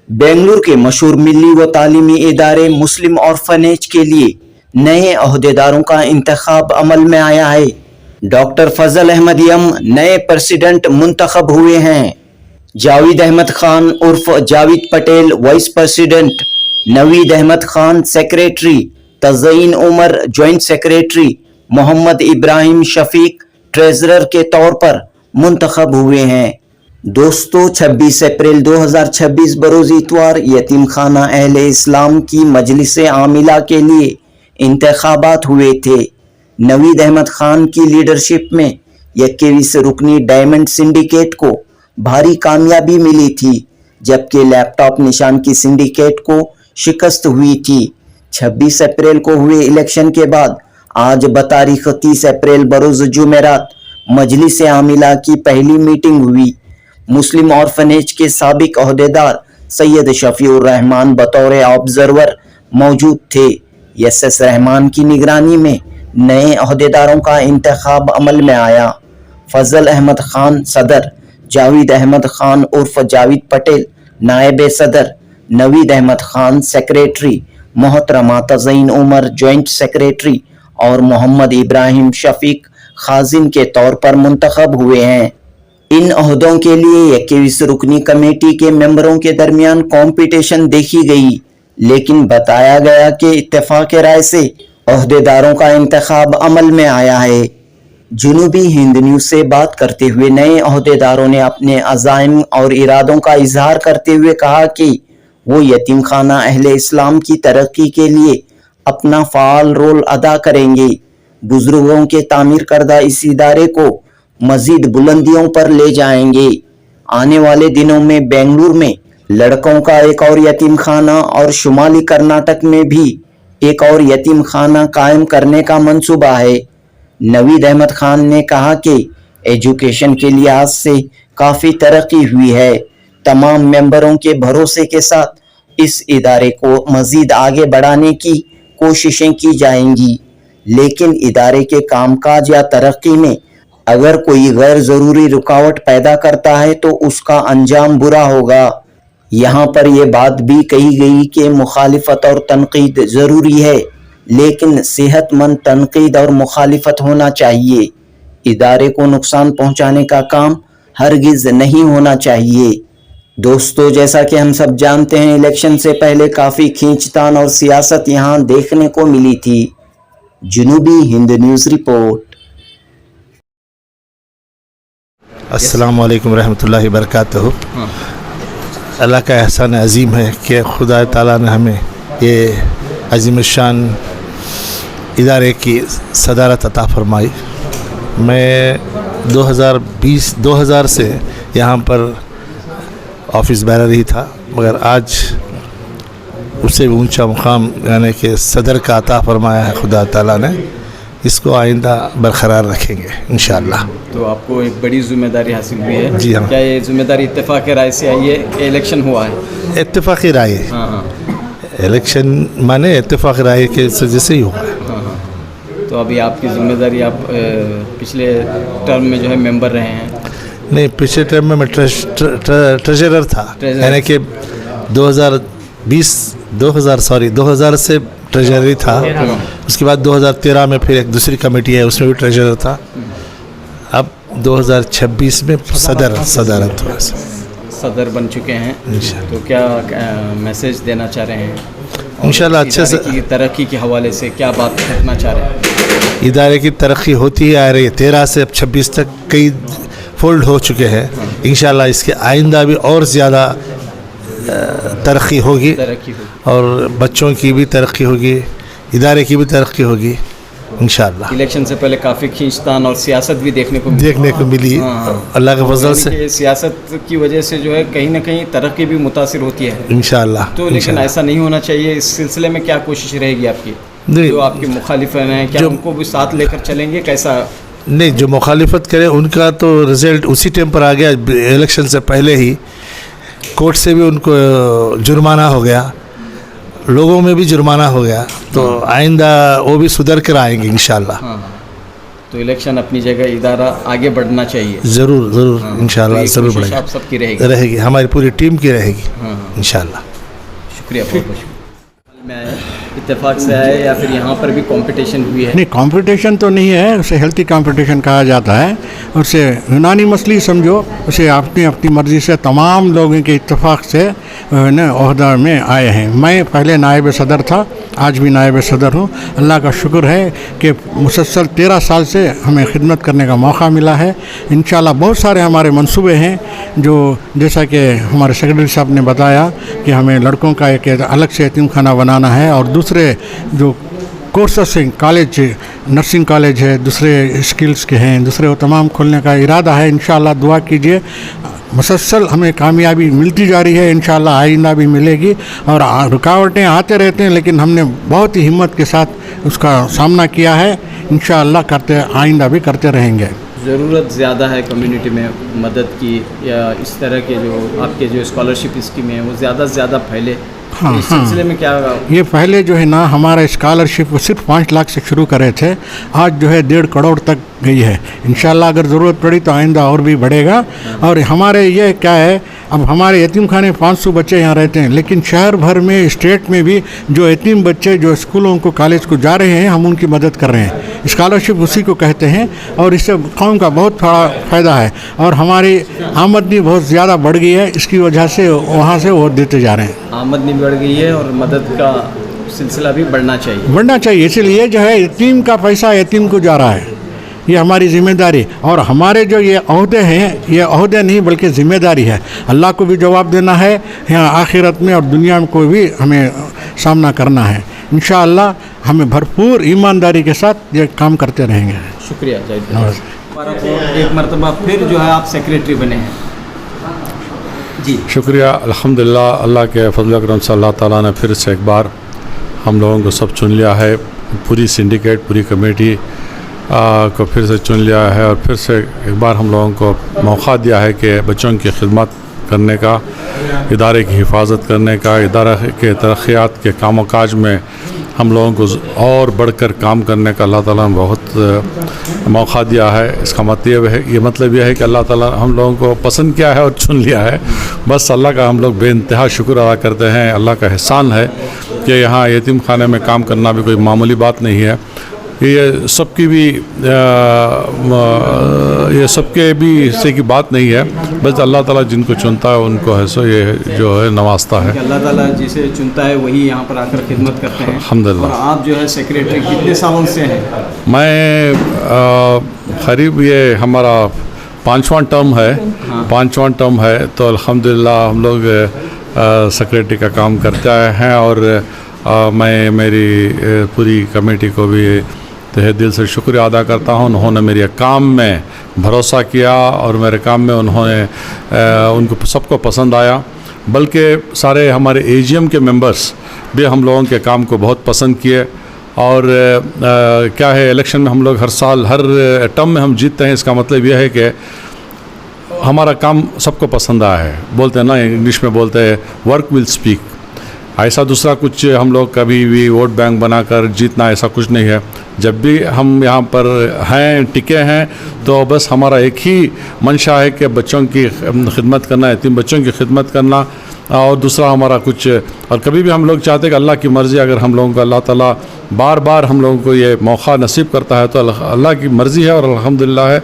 बेंगलुरु के मशहूर मिली व तालीमी इदारे मुस्लिम ऑर्फनेज के लिए नए अहदेदारों का इंतखाब अमल में आया है। डॉक्टर फजल अहमद यम नए प्रेसिडेंट मुंतखब हुए हैं। जावेद अहमद खान उर्फ Javed Patel vice president, Naveed Ahmed Khan secretary, Tazeen Umar joint secretary, Mohammad Ibrahim Shafiq treasurer के तौर पर मुंतखब हुए हैं। दोस्तों, 26 अप्रैल 2026 बरोज इतवार यतीम खाना अहले इस्लाम की मजलिस आमिला के लिए इंतखाबात हुए थे। नवीद अहमद खान की लीडरशिप में 21 रुकनी डायमंड सिंडिकेट को भारी कामयाबी मिली थी, जबकि लैपटॉप निशान की सिंडिकेट को शिकस्त हुई थी। 26 अप्रैल को हुए इलेक्शन के बाद आज बतारीख 30 अप्रैल बरोज जुमेरात मजलिस आमिला की पहली मीटिंग हुई। मुस्लिम ऑर्फनेज के साबिक अहदेदार सैयद शफीउर रहमान बतौर ऑब्जर्वर मौजूद थे। एस रहमान की निगरानी में नए अहदेदारों का इंतखाब अमल में आया। फजल अहमद खान सदर, जावेद अहमद खान उर्फ जावेद पटेल नायब सदर, नवीद अहमद खान सेक्रेटरी, मोहतरमा तज़ईन उमर जॉइंट सेक्रेटरी और मोहम्मद इब्राहिम शफीक खाजिन के तौर पर मुंतखब हुए हैं। इन अहदों के लिए 21 रुकनी कमेटी के मेंबरों के दरमियान कंपटीशन देखी गई, लेकिन बताया गया कि इत्तेफाक राय से अहदेदारों का इंतखाब अमल में आया है। जुनूबी हिंद न्यूज़ से बात करते हुए नए अहदेदारों ने अपने अज़ाइम और इरादों का इजहार करते हुए कहा कि वो यतीम खाना अहले इस्लाम की तरक्की के लिए अपना फ़ाल रोल अदा करेंगे। बुजुर्गों के तामीर करदा इस इदारे को मजीद बुलंदियों पर ले जाएंगे। आने वाले दिनों में बेंगलुरु में लड़कों का एक और यतीम खाना और शुमाली कर्नाटक में भी एक और यतीम खाना कायम करने का मंसूबा है। नवीद अहमद खान ने कहा कि एजुकेशन के लिहाज से काफ़ी तरक्की हुई है। तमाम मेंबरों के भरोसे के साथ इस इदारे को मजीद आगे बढ़ाने की कोशिशें की जाएंगी, लेकिन इदारे के कामकाज या तरक्की में अगर कोई गैर ज़रूरी रुकावट पैदा करता है तो उसका अंजाम बुरा होगा। यहाँ पर यह बात भी कही गई कि मुखालिफत और तनकीद ज़रूरी है, लेकिन सेहतमंद तनकीद और मुखालिफत होना चाहिए। इदारे को नुकसान पहुँचाने का काम हरगिज़ नहीं होना चाहिए। दोस्तों, जैसा कि हम सब जानते हैं, इलेक्शन से पहले काफ़ी खींचतान और सियासत यहाँ देखने को मिली थी। जुनूबी हिंद न्यूज़ रिपोर्ट। अस्सलाम वालेकुम रहमतुल्लाहि बरकातहू। अल्लाह का एहसान अजीम है कि खुदा ताला ने हमें ये अजीम शान इदारे की सदारत अता फरमाई। मैं 2000 से यहाँ पर ऑफिस बैरर ही था, मगर आज उससे भी ऊंचा मुकाम यानी कि सदर का अता फरमाया है खुदा ताला ने। इसको आइंदा बरकरार रखेंगे इंशाअल्लाह। तो आपको एक बड़ी जिम्मेदारी हासिल हुई है। जी हाँ। क्या ये जिम्मेदारी इत्तेफाक राय से आई है? इलेक्शन हुआ है, इत्तेफाकी राय। हाँ। इलेक्शन माने इत्तेफाक राय के वजह से ही हुआ है। हाँ। तो अभी आपकी जिम्मेदारी, आप पिछले टर्म में जो है मेंबर रहे हैं? नहीं, पिछले टर्म में मैं ट्रेजरर था, यानी कि 2000 से ट्रेजररी था। उसके बाद 2013 में फिर एक दूसरी कमेटी है, उसमें भी ट्रेजरर था। अब 2026 में सदरत हुआ, सदर बन चुके हैं। तो क्या मैसेज देना चाह रहे हैं इंशाल्लाह? अच्छे से तरक्की के हवाले से क्या बात करना चाह रहे हैं? इदारे की तरक्की होती ही आ रही है। 13 से अब 26 तक कई फोल्ड हो चुके हैं। इंशाल्लाह इसके आइंदा भी और ज़्यादा तरक्की होगी और बच्चों की भी तरक्की होगी, इदारे की भी तरक्की होगी इंशाअल्लाह। इलेक्शन से पहले काफ़ी खींचतान और सियासत भी देखने को मिली। अल्लाह के फजल से सियासत की वजह से जो है कहीं ना कहीं तरक्की भी मुतासिर होती है इंशाअल्लाह। तो लेकिन ऐसा नहीं होना चाहिए। इस सिलसिले में क्या कोशिश रहेगी आपकी? जो आपके मुखालिफ हैं, क्या उनको भी साथ लेकर चलेंगे? कैसा? नहीं, जो मुखालिफत करे उनका तो रिज़ल्ट उसी टाइम पर आ गया। इलेक्शन से पहले ही कोर्ट से भी उनको जुर्माना हो गया, लोगों में भी जुर्माना हो गया। तो आइंदा वो भी सुधर कर आएंगे इंशाअल्लाह। تو الیکشن اپنی جگہ ادارہ آگے بڑھنا چاہیے. ضرور ضرور انشاءاللہ ضرور بڑھے گا. آپ سب کی رہے گی. رہے گی, ہماری پوری ٹیم کی رہے گی انشاءاللہ. شکریہ, بہت بہت شکریہ. میں اتفاق سے آئے یا پھر یہاں پر بھی کمپٹیشن ہوئی ہے؟ نہیں, کمپٹیشن تو نہیں ہے, اسے ہیلتھی کمپٹیشن کہا جاتا ہے. اسے یونانی مسئلہ سمجھو, اسے اپنی مرضی سے تمام لوگوں کے اتفاق سے عہدہ میں آئے ہیں. میں پہلے نائب صدر تھا, آج بھی نائب صدر ہوں. اللہ کا شکر ہے کہ مسلسل 13 سال سے ہمیں خدمت کرنے کا موقع ملا ہے. انشاءاللہ بہت سارے ہمارے منصوبے ہیں, جو جیسا کہ ہمارے سیکرٹری صاحب نے بتایا کہ ہمیں لڑکوں کا ایک الگ سے یتیم خانہ بنانا ہے, اور دوسرے جو کورسز ہیں, کالج, نرسنگ کالج ہے, دوسرے اسکلز کے ہیں, دوسرے وہ تمام کھولنے کا ارادہ ہے. انشاءاللہ دعا کیجئے. مسلسل ہمیں کامیابی ملتی جا رہی ہے, انشاءاللہ آئندہ بھی ملے گی. اور رکاوٹیں آتے رہتے ہیں, لیکن ہم نے بہت ہی ہمت کے ساتھ اس کا سامنا کیا ہے. انشاءاللہ آئندہ بھی کرتے رہیں گے. ضرورت زیادہ ہے کمیونٹی میں مدد کی, یا اس طرح کے جو آپ کے جو اسکالرشپ اسکیمیں ہیں وہ زیادہ سے زیادہ پھیلے؟ اس سلسلے میں کیا ہوگا؟ یہ پہلے جو ہے نا, ہمارا اسکالرشپ صرف 5 لاکھ سے شروع کرے تھے, آج جو ہے 1.5 کروڑ تک گئی ہے. انشاءاللہ اگر ضرورت پڑی تو آئندہ اور بھی بڑھے گا. اور ہمارے یہ کیا ہے, اب ہمارے یتیم خانے 500 بچے یہاں رہتے ہیں, لیکن شہر بھر میں, اسٹیٹ میں بھی جو یتیم بچے جو اسکولوں کو کالج کو جا رہے ہیں, ہم ان کی مدد کر رہے ہیں. اسکالرشپ اسی کو کہتے ہیں, اور اس سے قوم کا بہت بڑا فائدہ ہے. اور ہماری آمدنی بہت زیادہ بڑھ گئی ہے, اس کی وجہ سے وہاں سے وہ دیتے جا رہے ہیں. آمدنی بڑھ گئی ہے اور مدد کا سلسلہ بھی بڑھنا چاہیے. اسی لیے جو ہے یتیم کا پیسہ یتیم کو جا رہا ہے, یہ ہماری ذمہ داری. اور ہمارے جو یہ عہدے ہیں, یہ عہدے نہیں بلکہ ذمہ داری ہے. اللہ کو بھی جواب دینا ہے یہاں آخرت میں, اور دنیا کو بھی ہمیں سامنا کرنا ہے. انشاءاللہ ہمیں بھرپور ایمانداری کے ساتھ یہ کام کرتے رہیں گے. شکریہ جاوید. ایک مرتبہ پھر جو ہے آپ سیکریٹری بنے ہیں. جی شکریہ. الحمدللہ, اللہ کے فضل و کرم سے اللہ تعالیٰ نے پھر سے ایک بار ہم لوگوں کو سب چن لیا ہے. پوری سنڈیکیٹ, پوری کمیٹی کو پھر سے چن لیا ہے, اور پھر سے ایک بار ہم لوگوں کو موقع دیا ہے کہ بچوں کی خدمت کرنے کا, ادارے کی حفاظت کرنے کا, ادارے کے ترقیات کے کام و کاج میں ہم لوگوں کو اور بڑھ کر کام کرنے کا اللہ تعالیٰ نے بہت موقع دیا ہے. اس کا مطلب یہ ہے کہ اللہ تعالیٰ ہم لوگوں کو پسند کیا ہے اور چن لیا ہے. بس اللہ کا ہم لوگ بے انتہا شکر ادا کرتے ہیں. اللہ کا احسان ہے کہ یہاں یتیم خانے میں کام کرنا بھی کوئی معمولی بات نہیں ہے. یہ سب کی بھی حصے کی بات نہیں ہے, بس اللہ تعالیٰ جن کو چنتا ہے ان کو ہے سو یہ جو ہے نوازتا ہے. اللہ تعالیٰ جسے چنتا ہے وہی یہاں پر آ کر خدمت کرتے ہیں. الحمدللہ. اور آپ جو ہے سیکریٹری کتنے سالوں سے ہیں؟ میں قریب یہ ہمارا 5واں ٹرم ہے. تو الحمدللہ ہم لوگ سیکریٹری کا کام کرتے آئے ہیں, اور میں میری پوری کمیٹی کو بھی تہہ دل سے شکریہ ادا کرتا ہوں. انہوں نے میرے کام میں بھروسہ کیا, اور میرے کام میں ان کو سب کو پسند آیا. بلکہ سارے ہمارے AGM کے ممبرس بھی ہم لوگوں کے کام کو بہت پسند کیے. اور کیا ہے, الیکشن میں ہم لوگ ہر سال ہر ٹرم میں ہم جیتتے ہیں. اس کا مطلب یہ ہے کہ ہمارا کام سب کو پسند آیا ہے. بولتے ہیں نا, انگلش میں بولتے ہیں ورک ول اسپیک. ایسا دوسرا کچھ ہم لوگ کبھی بھی ووٹ بینک بنا کر جیتنا ایسا کچھ نہیں ہے. جب بھی ہم یہاں پر ہیں, ٹکے ہیں, تو بس ہمارا ایک ہی منشا ہے کہ بچوں کی خدمت کرنا, یتیم بچوں کی خدمت کرنا. اور دوسرا ہمارا کچھ, اور کبھی بھی ہم لوگ چاہتے ہیں کہ اللہ کی مرضی, اگر ہم لوگوں کو اللہ تعالیٰ بار بار ہم لوگوں کو یہ موقع نصیب کرتا ہے تو اللہ کی مرضی ہے, اور الحمدللہ ہے.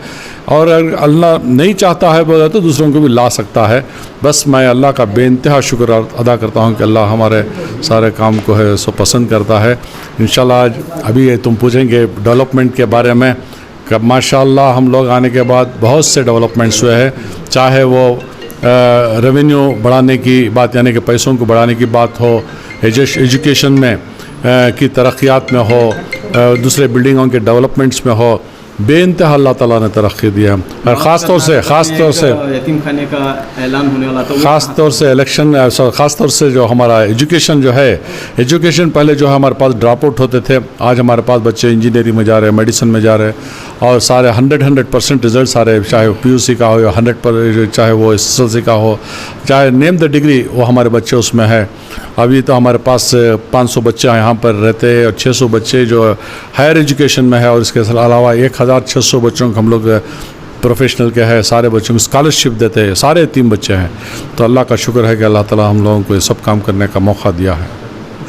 اور اگر اللہ نہیں چاہتا ہے بولے تو دوسروں کو بھی لا سکتا ہے. بس میں اللہ کا بے انتہا شکر ادا کرتا ہوں کہ اللہ ہمارے سارے کام کو ہے سو پسند کرتا ہے. انشاءاللہ ابھی تم پوچھیں گے ڈیولپمنٹ کے بارے میں, کہ ماشاءاللہ ہم لوگ آنے کے بعد بہت سے ڈیولپمنٹس ہوئے ہیں. چاہے وہ ریونیو بڑھانے کی بات, یعنی کہ پیسوں کو بڑھانے کی بات ہو, ایجوکیشن میں کی ترقیات میں ہو, دوسرے بلڈنگوں کے ڈیولپمنٹس میں ہو, بے انتہا اللہ تعالیٰ نے ترقی دیا. اور خاص طور سے یتیم خانے کا اعلان ہونے والا تھا, خاص طور سے الیکشن, خاص طور سے جو ہمارا ایجوکیشن جو ہے, ایجوکیشن پہلے جو ہمارے پاس ڈراپ آؤٹ ہوتے تھے, آج ہمارے پاس بچے انجینئرنگ میں جا رہے ہیں, میڈیسن میں جا رہے ہیں, اور سارے 100% رزلٹس آ رہے ہیں. چاہے وہ PUC کا ہو یا 100%, چاہے وہ SSLC کا ہو, چاہے نیم دا ڈگری, وہ ہمارے بچے اس میں ہے. ابھی تو ہمارے پاس 500 بچے یہاں پر رہتے ہیں, اور 600 بچے جو ہائر ایجوکیشن میں ہے, اور اس کے علاوہ 1000 1600 बच्चों को हम लोग प्रोफेशनल के है, सारे बच्चों को स्कॉलरशिप देते हैं, सारे यतीम बच्चे हैं। तो अल्लाह का शुक्र है कि अल्लाह ताला हम लोगों को ये सब काम करने का मौका दिया है।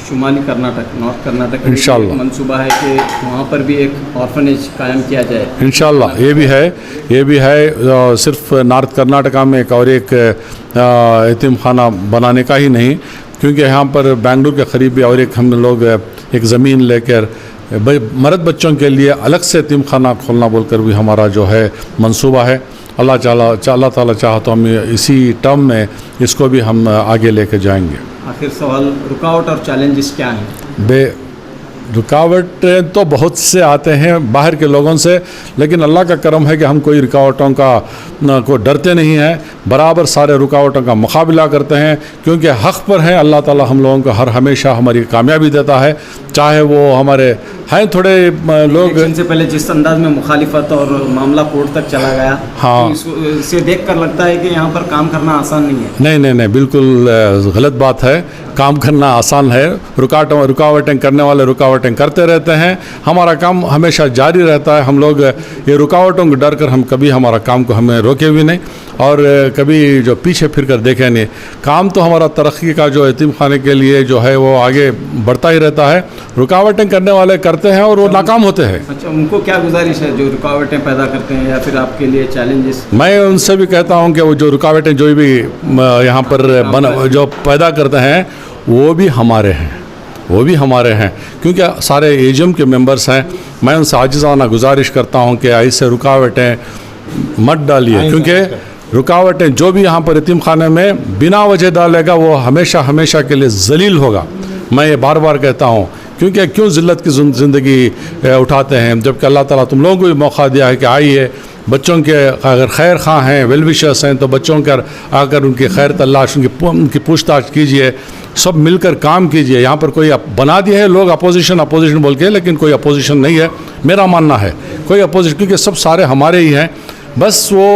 शुमाली कर्नाटक, नॉर्थ कर्नाटक में इंशाअल्लाह। मंसूबा है कि वहाँ पर भी एक ऑर्फनेज कायम किया जाए। इंशाअल्लाह ये भी है सिर्फ नॉर्थ कर्नाटका में एक और एक यतीम खाना बनाने का ही नहीं, क्योंकि यहाँ पर बेंगलुरु के करीब भी और एक हम लोग एक ज़मीन लेकर मर्द बच्चों के लिए अलग से यतीम खाना खोलना बोलकर भी हमारा जो है मंसूबा है। अल्लाह ताला चाहा तो हम इसी टर्म में इसको भी हम आगे लेकर जाएंगे। आखिर सवाल, रुकावट और चैलेंजेस क्या हैं? रुकावटें तो बहुत से आते हैं बाहर के लोगों से, लेकिन अल्लाह का करम है कि हम कोई रुकावटों को डरते नहीं हैं, बराबर सारे रुकावटों का मुकाबला करते हैं, क्योंकि हक़ पर हैं। अल्लाह ताला हम लोगों को हर हमेशा हमारी कामयाबी देता है, चाहे वो हमारे हैं थोड़े लोग। इलेक्शन से पहले जिस अंदाज में मुखालिफत और मामला कोर्ट तक चला गया, हाँ, तो इसे देख कर लगता है कि यहाँ पर काम करना आसान नहीं है। नहीं, बिल्कुल गलत बात है। काम करना आसान है, रुकावटें करने वाले रुकावटें करते रहते हैं। हमारा काम हमेशा जारी रहता है। हम लोग ये रुकावटों को डर कर हम कभी हमारा काम को हमें रोके भी नहीं और कभी जो पीछे फिर कर देखे नहीं। काम तो हमारा तरक्की का जो यतीम खाने के लिए जो है वो आगे बढ़ता ही रहता है। रुकावटें करने वाले करते हैं और वो नाकाम होते हैं। अच्छा, उनको क्या गुजारिश है जो रुकावटें पैदा करते हैं या फिर आपके लिए चैलेंजेस? मैं उनसे भी कहता हूं कि वो जो रुकावटें जो भी यहाँ पर जो पैदा करते हैं वो भी हमारे हैं, क्योंकि सारे एजीएम के मेंबर्स हैं। मैं उनसे आजिज़ाना गुजारिश करता हूं कि ऐसे रुकावटें मत डालिए, क्योंकि रुकावटें जो भी यहाँ पर यतीम खाने में बिना वजह डालेगा वो हमेशा के लिए ज़लील होगा। मैं ये बार बार कहता हूँ, क्योंकि क्यों ज़िल्लत की ज़िंदगी उठाते हैं, जबकि अल्लाह ताला तुम लोगों को भी मौका दिया है कि आइए, बच्चों के अगर खैर खां हैं, वेल विशर्स हैं, तो बच्चों का आकर उनकी खैर तलाश, उनकी पूछताछ कीजिए, सब मिलकर काम कीजिए। यहाँ पर कोई बना दिया है लोग अपोजिशन बोल के, लेकिन कोई अपोजिशन नहीं है। मेरा मानना है कोई अपोजिशन, क्योंकि सब सारे हमारे ही हैं। बस वो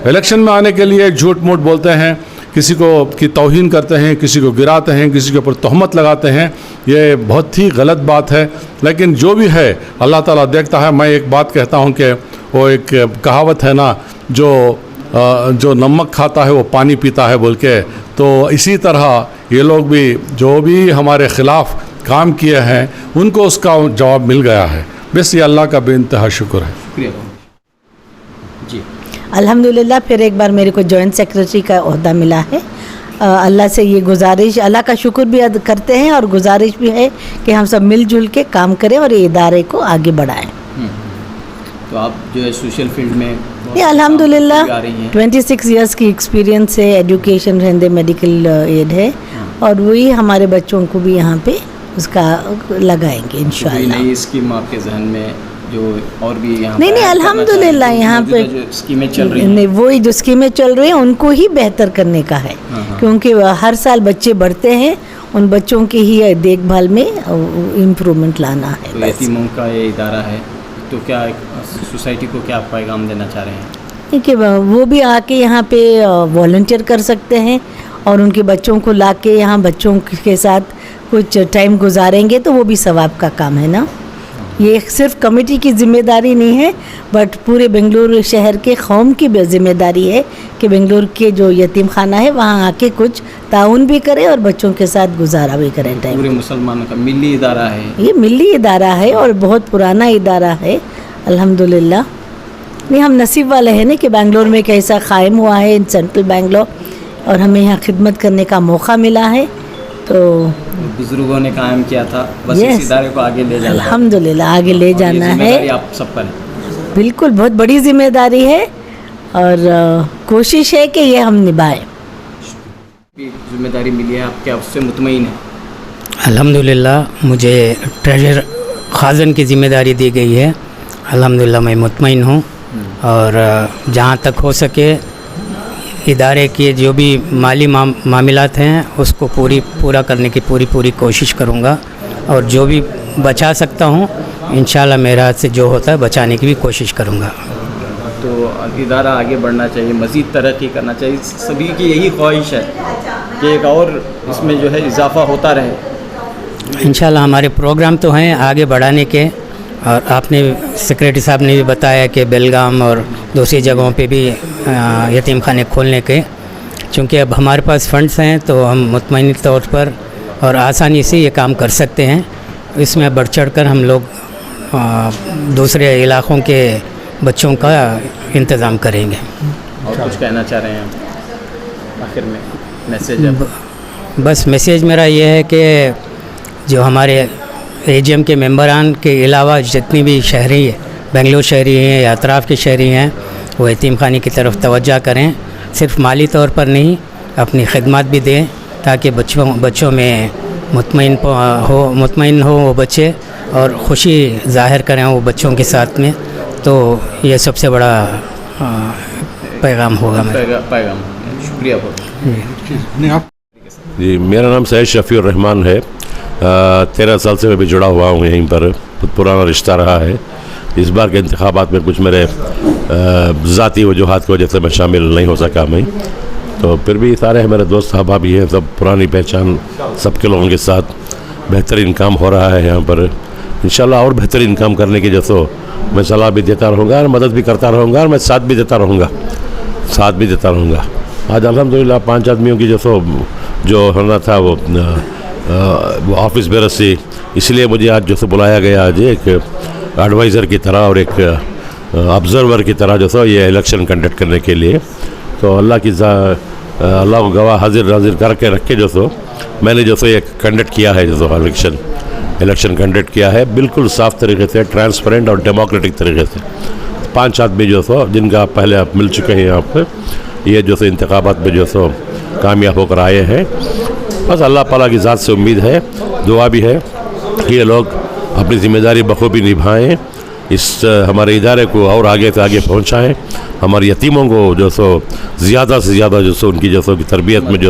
इलेक्शन में आने के लिए झूठ मूठ बोलते हैं, किसी को की तौहीन करते हैं, किसी को गिराते हैं, किसी के ऊपर तहमत लगाते हैं। ये बहुत ही गलत बात है, लेकिन जो भी है अल्लाह ताला देखता है। मैं एक बात कहता हूँ कि वो एक कहावत है ना, जो नमक खाता है वो पानी पीता है बोल के, तो इसी तरह ये लोग भी जो भी हमारे ख़िलाफ़ काम किए हैं उनको उसका जवाब मिल गया है। बस ये अल्लाह का बेइंतहा शुक्र है। शुक्रिया जी। अल्हम्दुलिल्लाह फिर एक बार मेरे को जॉइंट सेक्रेटरी का ओहदा मिला है। अल्लाह से ये गुजारिश, अल्लाह का शुक्र भी अदा करते हैं और गुजारिश भी है कि हम सब मिलजुल के काम करें और ये इदारे को आगे बढ़ाएं। तो आप जो है सोशल फील्ड में ये अल्हम्दुलिल्लाह 26 इयर्स की एक्सपीरियंस है, एजुकेशन रहंदे मेडिकल एड है और वही हमारे बच्चों को भी यहाँ पे उसका लगाएंगे इंशाअल्लाह। नई स्कीम आपके जहन में जो और भी यहाँ नहीं अल्हम्दुलिल्लाह यहाँ पे स्कीमें चल रही हैं, नहीं वही जो स्कीमें चल रही हैं उनको ही बेहतर करने का है, क्योंकि हर साल बच्चे बढ़ते हैं, उन बच्चों की ही देखभाल में इम्प्रूवमेंट लाना है। तो यतीमों का ये इदारा है, तो क्या सोसाइटी को क्या पैगाम देना चाह रहे हैं? ठीक है, वो भी आके यहाँ पे वॉलंटियर कर सकते हैं और उनके बच्चों को लाके यहाँ बच्चों के साथ कुछ टाइम गुजारेंगे तो वो भी सवाब का काम है ना। ये सिर्फ कमेटी की ज़िम्मेदारी नहीं है, बट पूरे बेंगलुरु शहर के कौम की ज़िम्मेदारी है कि बेंगलुरु के जो यतीम खाना है वहाँ आके कुछ ताउन भी करें और बच्चों के साथ गुजारा भी करें टाइम। पूरे मुसलमानों का मिली इदारा है ये, मिली इदारा है और बहुत पुराना इदारा है अल्हम्दुलिल्लाह। नहीं, हम नसीब वाले हैं ना कि बेंगलोर में एक ऐसा कायम हुआ है इन सेंट्रल बेंगलोर और हमें यहाँ खिदमत करने का मौका मिला है। तो बुजुर्गों ने कायम किया था, बस इस इदारे को आगे ले जाना है। अल्हम्दुलिल्लाह आगे ले जाना है, आप सब पर है। बिल्कुल बहुत बड़ी जिम्मेदारी है और कोशिश है कि ये हम निभाएं। जिम्मेदारी मिली है, आप क्या उससे मुतमईन हैं? अल्हम्दुलिल्लाह मुझे ट्रेजर खाज़न की ज़िम्मेदारी दी गई है। अल्हम्दुलिल्लाह मैं मुतमईन हूँ और जहाँ तक हो सके इदारे के जो भी माली मामलात हैं उसको पूरा करने की पूरी कोशिश करूँगा और जो भी बचा सकता हूँ इंशाल्लाह मेरा हाथ से जो होता है बचाने की भी कोशिश करूँगा। तो इदारा आगे बढ़ना चाहिए, मज़ीद तरक्की करना चाहिए, सभी की यही ख्वाहिश है कि एक और इसमें जो है इजाफ़ा होता रहे। इंशाल्लाह हमारे प्रोग्राम तो हैं आगे बढ़ाने के اور آپ نے سیکریٹری صاحب نے بھی بتایا کہ بیلگام اور دوسری جگہوں پہ بھی یتیم خانے کھولنے کے، چونکہ اب ہمارے پاس فنڈز ہیں تو ہم مطمئن طور پر اور آسانی سے یہ کام کر سکتے ہیں. اس میں بڑھ چڑھ کر ہم لوگ دوسرے علاقوں کے بچوں کا انتظام کریں گے. اور کچھ کہنا چاہ رہے ہیں آخر میں میسیج؟ بس میسیج میرا یہ ہے کہ جو ہمارے اے جی ایم کے ممبران کے علاوہ جتنی بھی شہری بنگلور شہری ہیں یا اطراف کے شہری ہیں وہ یتیم خانے کی طرف توجہ کریں، صرف مالی طور پر نہیں، اپنی خدمات بھی دیں تاکہ بچوں میں مطمئن ہو وہ بچے اور خوشی ظاہر کریں وہ بچوں کے ساتھ میں. تو یہ سب سے بڑا پیغام ہوگا میرا. پیغام. شکریہ بہت. جی میرا نام سید شفیع الرحمان ہے. 13 سال سے میں بھی جڑا ہوا ہوں یہیں پر، پرانا رشتہ رہا ہے. اس بار کے انتخابات میں کچھ میرے ذاتی وجوہات کی وجہ سے میں شامل نہیں ہو سکا میں، تو پھر بھی سارے میرے دوست صحابہ بھی ہیں، سب پرانی پہچان سب کے لوگوں کے ساتھ بہترین کام ہو رہا ہے یہاں پر. انشاءاللہ اور بہترین کام کرنے کی جو سو میں صلاح بھی دیتا رہوں گا اور مدد بھی کرتا رہوں گا اور میں ساتھ بھی دیتا رہوں گا. آج الحمدللہ 5 آدمیوں کی جو ہونا تھا وہ آفس بیرس سے، اس لیے مجھے آج بلایا گیا آج ایک ایڈوائزر کی طرح اور ایک آبزرور کی طرح یہ الیکشن کنڈکٹ کرنے کے لیے. تو اللہ کو گواہ حاضر کر کے رکھ کے میں نے یہ کنڈکٹ کیا ہے، الیکشن کنڈکٹ کیا ہے بالکل صاف طریقے سے، ٹرانسپیرنٹ اور ڈیموکریٹک طریقے سے. 5 آدمی جن کا پہلے آپ مل چکے ہیں یہاں پہ، یہ انتخابات میں کامیاب ہو کر آئے ہیں. بس اللہ تعالیٰ کی ذات سے امید ہے، دعا بھی ہے کہ یہ لوگ اپنی ذمہ داری بخوبی نبھائیں، اس ہمارے ادارے کو اور آگے سے آگے پہنچائیں، ہمارے یتیموں کو زیادہ سے زیادہ ان کی تربیت میں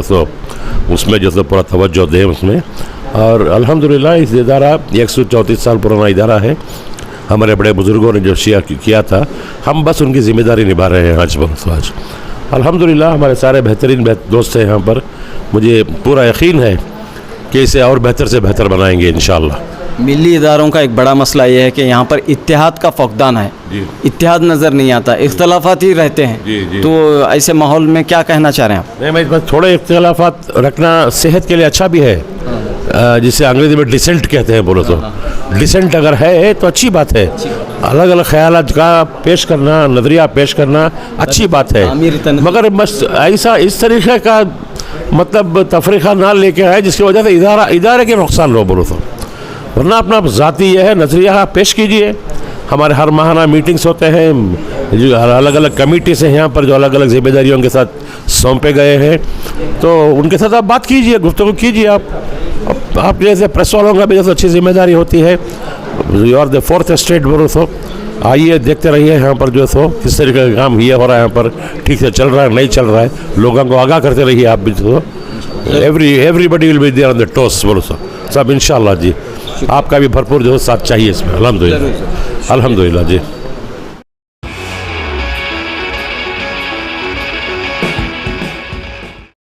اس میں پورا توجہ دیں اس میں. اور الحمدللہ اس ادارہ 134 سال پرانا ادارہ ہے. ہمارے بڑے بزرگوں نے کیا تھا، ہم بس ان کی ذمہ داری نبھا رہے ہیں آج الحمدللہ. ہمارے سارے بہترین دوست ہیں یہاں پر، مجھے پورا یقین ہے کہ اسے اور بہتر سے بہتر بنائیں گے انشاءاللہ. ملی اداروں کا ایک بڑا مسئلہ یہ ہے کہ یہاں پر اتحاد کا فقدان ہے. اتحاد نظر نہیں آتا، اختلافات ہی رہتے ہیں. تو ایسے ماحول میں کیا کہنا چاہ رہے ہیں آپ؟ نہیں، میں تھوڑے اختلافات رکھنا صحت کے لیے اچھا بھی ہے، جسے انگریزی میں ڈسنٹ کہتے ہیں. بولو تو ڈسنٹ اگر ہے تو اچھی بات ہے. الگ الگ خیالات کا پیش کرنا، نظریہ پیش کرنا اچھی بات ہے، مگر بس ایسا اس طریقے کا مطلب تفریقہ نہ لے کے آئے جس کی وجہ سے ادارے کے نقصان ہو. بولو تو ورنہ اپنا ذاتی یہ ہے نظریہ پیش کیجئے. ہمارے ہر ماہانہ میٹنگز ہوتے ہیں، جو الگ الگ کمیٹیز ہیں یہاں پر جو الگ الگ ذمہ داریوں کے ساتھ سونپے گئے ہیں، تو ان کے ساتھ آپ بات کیجئے، گفتگو کیجئے. آپ جیسے پریس والوں کا بھی اچھی ذمہ داری ہوتی ہے. You are the 4th state. بولو تو آئیے دیکھتے رہیے یہاں پر کس طریقے کا کام یہ ہو رہا ہے، یہاں پر ٹھیک سے چل رہا ہے نہیں چل رہا ہے، لوگوں کو آگاہ کرتے رہیے. آپ بھی everybody will be there on the toss. بولو سب انشاءاللہ. جی آپ کا بھی بھرپور ساتھ چاہیے اس میں. الحمدللہ جی.